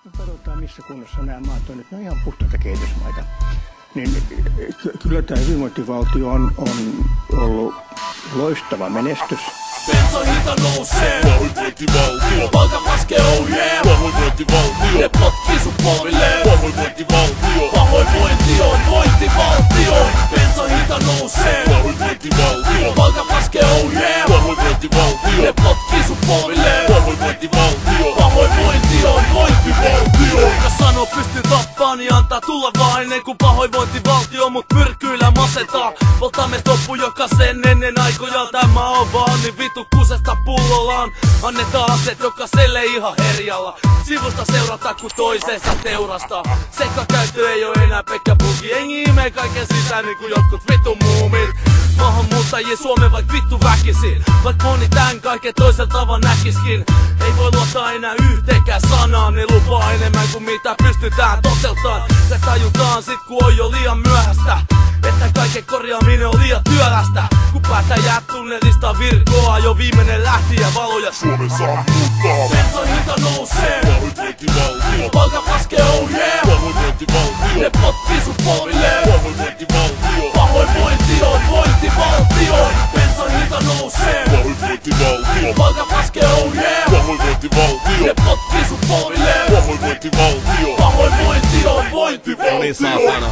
kun katsotaan missä kunnossa nämä maat on nyt, ne on ihan puhtaita kehitysmaita, niin kyllä tämä hyvinvointivaltio on ollut loistava menestys. Bensan hinta nousee, pahoinvointivaltio. Palkat laskee, oh yeah, pahoinvointivaltio. Ne potkii sun polvilleen, pahoinvointivaltio. Pahoinvointi on vointivaltio. Bensan hinta nousee, pahoinvointivaltio. Palkat laskee, oh yeah, pahoinvointivaltio. Ne potkii sun polvilleen, pahoinvointivaltio. Pahoinvointi on vointivaltio. Jos sanoo pystyy tappaa, niin antaa tulla vaan ennen kuin pahoinvointivaltio mut myrkyillä masentaa. Poltamme toppu jokaisen ennen aikoja. Tämä on vaan niin vitu kusesta pullollaan. Annetaan aseet jokaiselle ihan herjalla. Sivusta seurata kun toisensa teurastaa. Sekkakäyttö ei oo enää Pekka Puki. Jengi imee kaiken sisään niinku jotkut vittu muumit. Maahanmuuttajia Suomeen vaik vittu väkisin. Vaik moni tän kaiken toisella tavan näkiskin. Ei voi luottaa enää yhteenkään sanaan. Ne lupaa enemmän kuin mitä pystytään toteuttaan. Se tajutaan sit kun on jo liian myöhäistä. Että kaiken korjaaminen on liian työlästä. Kun päätä jää tunnelista virkoa. Jo viimeinen lähti ja valoja Suomen sammuttaa. Bensan hinta nousee, pahoinvointivaltio. Palkat laskee, oh yeah, pahoinvointivaltio. Ne potkii sun polvilleen, pahoinvointivaltio. Pahoinvointi on vointivaltio. Bensan hinta nousee, pahoinvointivaltio. Palkat laskee, oh yeah, pahoinvointivaltio. Ne potkii sun polvilleen, pahoinvointivaltio. Pahoinvointi on vointivaltio. No niin saatana.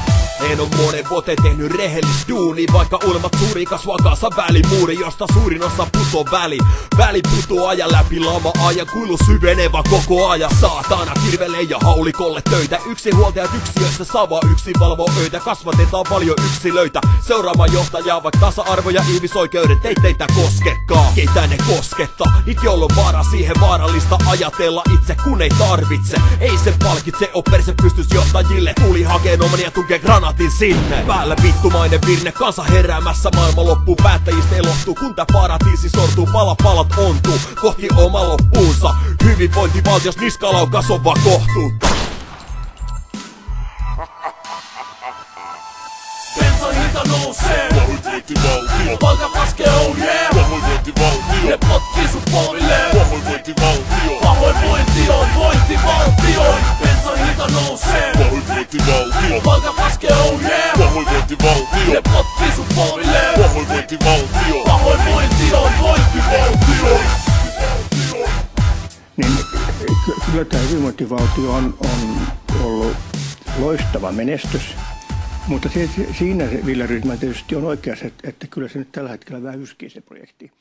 En oo monen vuoteen tehnyt rehellistä duuni. Vaikka unelmat suuri kasvaa kanssa välimuuri, josta suurin osa putoo väli putoo ajan läpi lama ajan. Kuilu syvenevä koko ajan. Saatana kirvelee ja haulikolle töitä. Yksinhuoltajat yksiöissä saa yksin valvoo öitä. Kasvatetaan paljon yksilöitä seuraamaan johtajaa. Vaikka tasa-arvo ja ihmisoikeudet ei teitä koskekaan. Keitä ne koskettaa? It jolla on vaara siihen vaarallista ajatella itse kun ei tarvitse. Ei se palkitse oo perse pystys johtajille. Tuli hakeen oman ja tukee granatin sinne. Päällä vittumainen virne, kansa heräämässä. Maailma loppuu, päättäjistä elohtuu. Kun tää paratiisi sortuu, palat ontuu kohti oma loppuunsa. Hyvinvointivaltios niskalaukas on vaan kohtuutta. Bensan hinta nousee, pahoinvointivaltio. Palkat laskee, oh yeah, pahoinvointivaltio. Ne potkii sun polvilleen, pahoinvointivaltio. Pahoinvointi on vointivaltio. Bensan hinta nousee, pahoinvointivaltio. Palkat laskee, oh yeah, pahoinvointivaltio. Ne potkii sun polvilleen, pahoinvointivaltio. Pahoinvointi on vointivaltio. Niin kyllä tämä hyvinvointivaltio on ollut loistava menestys. Mutta siinä Ville Rydman tietysti on oikeassa, että kyllä se nyt tällä hetkellä vähän yskii se projekti.